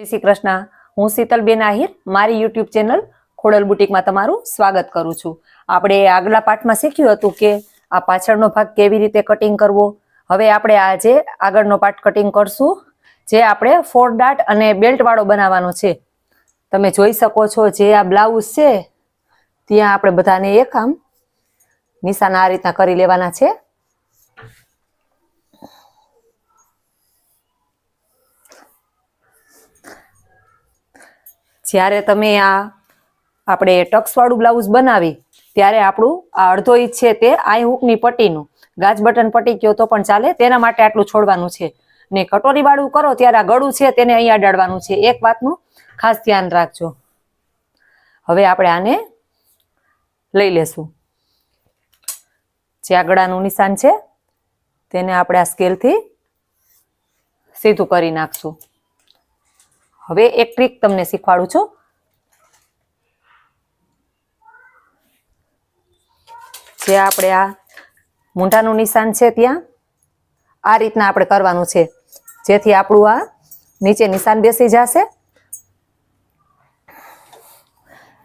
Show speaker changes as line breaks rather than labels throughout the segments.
જય શ્રી કૃષ્ણ। હું શીતલબેન આહિર મારી યુટ્યુબ ચેનલ ખોડલ બુટીકમાં તમારું સ્વાગત કરું છું। આપણે આગલા પાઠમાં શીખ્યું હતું કે આ પાછળનો ભાગ કેવી રીતે કટિંગ કરવો। હવે આપણે આજે આગળનો પાર્ટ કટિંગ કરશું, જે આપણે ફોર ડાટ અને બેલ્ટ વાળો બનાવવાનો છે। તમે જોઈ શકો છો જે આ બ્લાઉઝ છે ત્યાં આપણે બધાને એક આમ નિશાન આ રીતના કરી લેવાના છે। જ્યારે તમે આ આપણે ટક્સ વાળું બ્લાઉઝ બનાવી ત્યારે આપણું આ અડધો ઇંચ છે તે આઈ હૂકની પટ્ટીનું ગાજ બટન પટ્ટી કયો તો પણ ચાલે, તેના માટે આટલું છોડવાનું છે। ને કટોરી વાળું કરો ત્યારે આ ગળું છે તેને અહીંયા અડાડવાનું છે, એક વાતનું ખાસ ધ્યાન રાખજો। હવે આપણે આને લઈ લેશું। જે આ ગળાનું નિશાન છે તેને આપણે આ સ્કેલથી સીધું કરી નાખશું। હવે એક ટ્રીક તમને શીખવાડું છું। જે આપણે આ મૂંઢાનું નિશાન છે ત્યાં આ રીતના આપણે કરવાનું છે, જેથી આપણું આ નીચે નિશાન બેસી જશે।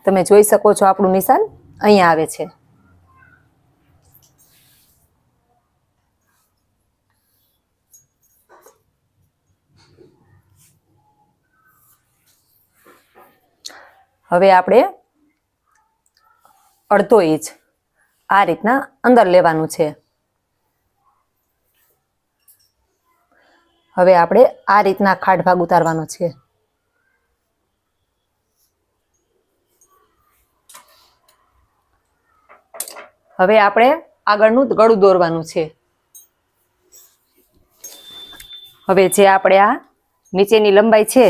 તમે જોઈ શકો છો આપણું નિશાન અહીંયા આવે છે। હવે આપણે અડધો ઇંચ આ રીતના અંદર લેવાનું છે। હવે આપણે આ રીતના ખાડ ભાગ ઉતારવાનો છે। હવે આપણે આગળનું ગળું દોરવાનું છે। હવે જે આપણે આ નીચેની લંબાઈ છે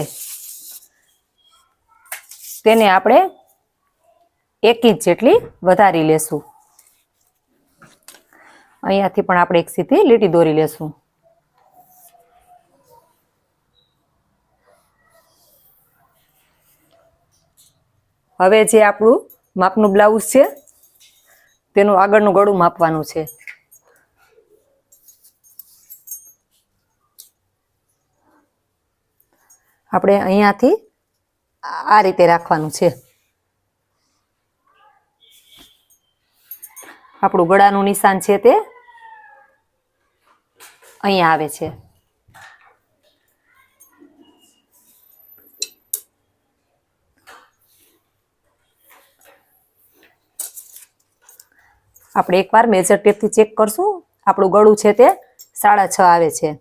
તેને આપણે 1 ઇંચ જેટલી વધારી લેશું। અહીંયાથી પણ આપણે એક સીધી લીટી દોરી લેશું। હવે જે આપણું માપનું બ્લાઉઝ છે તેનું આગળનું ગળું માપવાનું છે। આપણે અહીંયાથી આ રીતે રાખવાનું છે। આપણું ગળાનું નિશાન છે તે અહીંયા આવે છે। આપણે એકવાર મેજર ટેપથી ચેક કરશું। આપણું ગળું છે તે 6.5 આવે છે।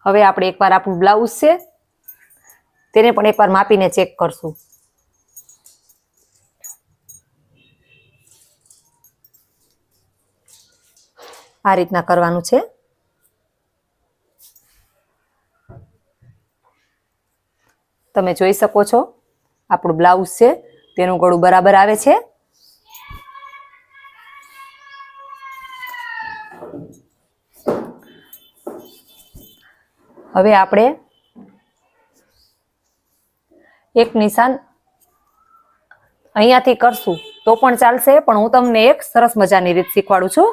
હવે આપણે એકવાર આપણું બ્લાઉઝ છે તેને પણ એકવાર માપીને ચેક કરશું। આ રીતના કરવાનું છે। તમે જોઈ શકો છો આપણું બ્લાઉઝ છે તેનું ગળું બરાબર આવે છે। હવે આપણે એક નિશાન અહીંયાથી કરશું તો પણ ચાલશે, પણ હું તમને એક સરસ મજાની રીત શીખવાડું છું।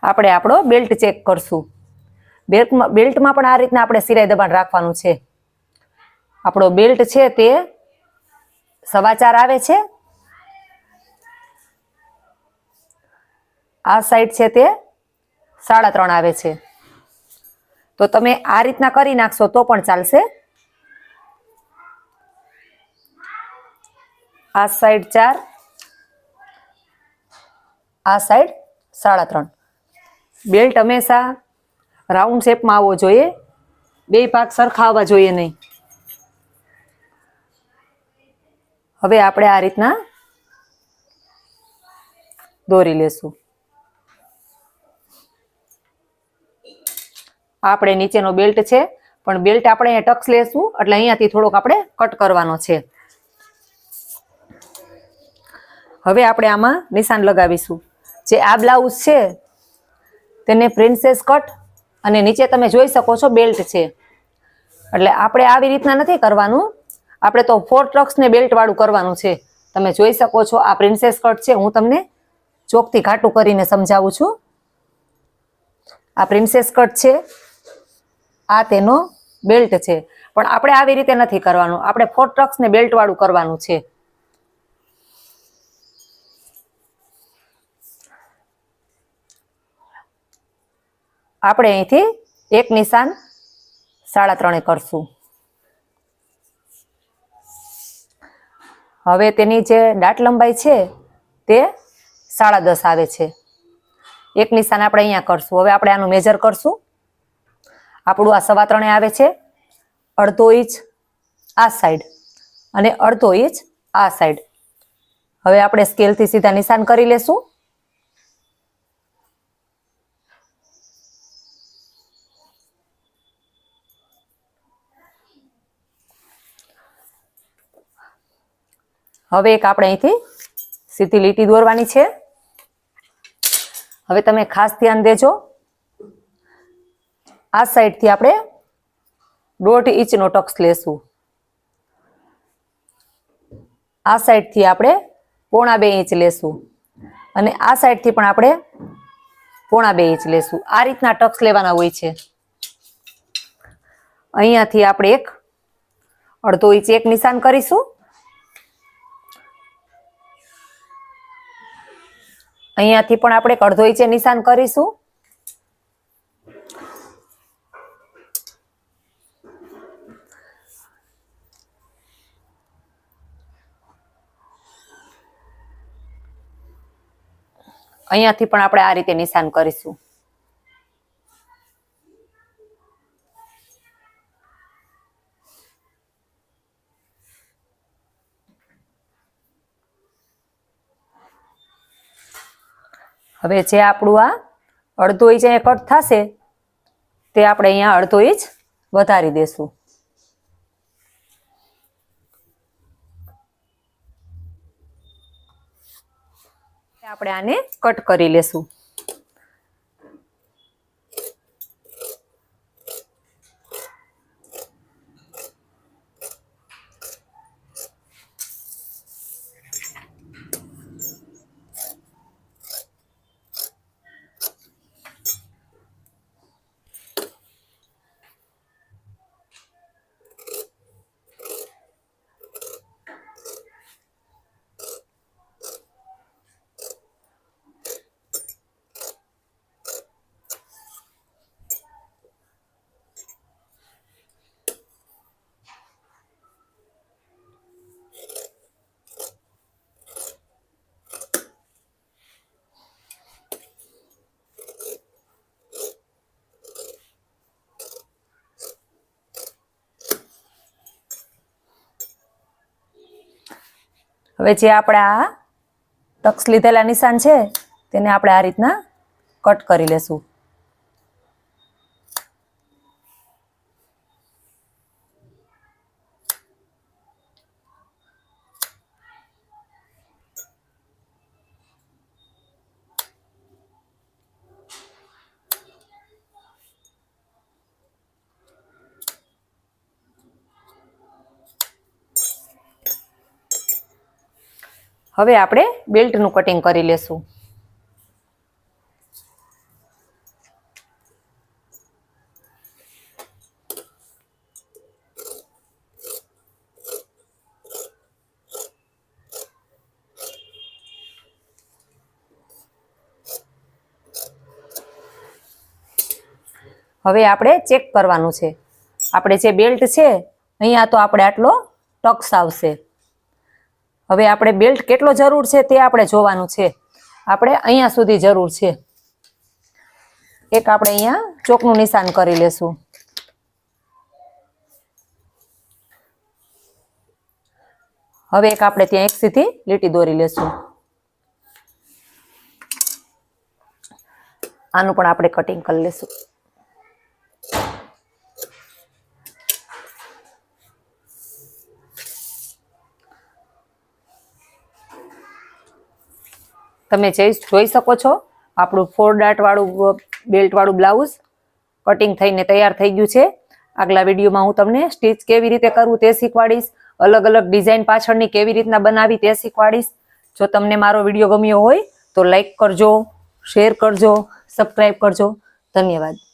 આપણે આપણો બેલ્ટ ચેક કરશું। બેલ્ટમાં પણ આ રીતના આપણે સિલાઈ દબાણ રાખવાનું છે। આપણો બેલ્ટ છે તે 4.25 આવે છે। આ સાઈડ છે તે 3.5 આવે છે। તો તમે આ રીતના કરી નાખશો તો પણ ચાલશે। આ સાઈડ 4, આ સાઈડ 3.5। બેલ્ટ હંમેશા રાઉન્ડ શેપમાં આવવો જોઈએ, બે ભાગ સરખા આવવા જોઈએ નહીં। હવે આપણે આ રીતના દોરી લેશું। આપણે નીચેનો બેલ્ટ છે, પણ બેલ્ટ આપણે અહીંયા ટક્સ લેશું એટલે અહીંયાથી થોડોક આપણે કટ કરવાનો છે। હવે આપણે આમાં નિશાન લગાવીશું। જે આ બ્લાઉઝ છે તેને પ્રિન્સેસ કટ અને નીચે તમે જોઈ શકો છો બેલ્ટ છે. એટલે આપણે આવી રીતના નથી કરવાનું, આપણે તો 4 ટક્સ ને બેલ્ટ વાળું કરવાનું છે. તમે જોઈ શકો છો આ પ્રિન્સેસ કટ છે. હું તમને ચોકથી ઘાટું કરીને સમજાવું છું. આ પ્રિન્સેસ કટ છે, આ તેનો બેલ્ટ છે. પણ આપણે આવી રીતે નથી કરવાનું, આપણે 4 ટક્સ ને બેલ્ટ વાળું કરવાનું છે. આપણે અહીંથી એક નિશાન 3.5 કરશું. હવે તેની જે દાટ લંબાઈ છે તે 10.5 આવે છે. એક નિશાન આપણે અહીંયા કરશું. હવે આપણે આનું મેજર કરશું. આપણું આ 3.25 આવે છે, 1/2 ઇંચ આ સાઈડ અને 1/2 ઇંચ આ સાઈડ. હવે આપણે સ્કેલથી સીધા નિશાન કરી લેશું. હવે એક આપણે અહીંથી સીધી લીટી દોરવાની છે. હવે તમે ખાસ ધ્યાન દેજો, આ સાઈડથી આપણે 1/2 ઇંચનો ટક્સ લેશું, આ સાઈડથી આપણે 1.25 ઇંચ લેશું અને આ સાઈડથી પણ આપણે 1.25 ઇંચ લેશું. આ રીતના ટક્સ લેવાના હોય છે. અહીંયાથી આપણે એક 1/2 ઇંચ એક નિશાન કરીશું. અહીંયાથી પણ આપણે 1/2 ઇંચે નિશાન કરીશું. અહીંયાથી પણ આપણે આ રીતે નિશાન કરીશું. હવે જે આપણું આ 1/2 ઇંચ અહીંયા કટ થશે તે આપણે અહીંયા 1/2 ઇંચ વધારી દેશું. આપણે આને કટ કરી લેશું. હવે જે આપણે આ ટક્સ લીધેલા નિશાન છે તેને આપણે આ રીતના કટ કરી લેશું. હવે આપણે બેલ્ટનું કટિંગ કરી લેશું. હવે આપણે ચેક કરવાનું છે. આપણે જે બેલ્ટ છે અહીંયા તો આપણે આટલો ટક્સ આવશે. હવે આપણે બેલ્ટ કેટલો જરૂર છે તે આપણે જોવાનું છે. આપણે અહીંયા સુધી જરૂર છે. એક આપણે અહીંયા ચોકનું નિશાન કરી લેશું. હવે એક આપણે ત્યાં એક સીધી લીટી દોરી લેશું. આનું પણ આપણે કટિંગ કરી લેશું. તમે જોઈ શકો છો આપણું 4 ડાટ વાળું બેલ્ટ વાળું બ્લાઉઝ કટિંગ થઈને તૈયાર થઈ ગયું છે. આગલા વિડીયોમાં હું તમને સ્ટીચ કેવી રીતે કરવું તે શીખવાડીશ, અલગ અલગ ડિઝાઇન પાછળની કેવી રીતના બનાવી તે શીખવાડીશ. જો તમને મારો વિડીયો ગમ્યો હોય તો લાઈક કરજો, શેર કરજો, સબસ્ક્રાઇબ કરજો. ધન્યવાદ.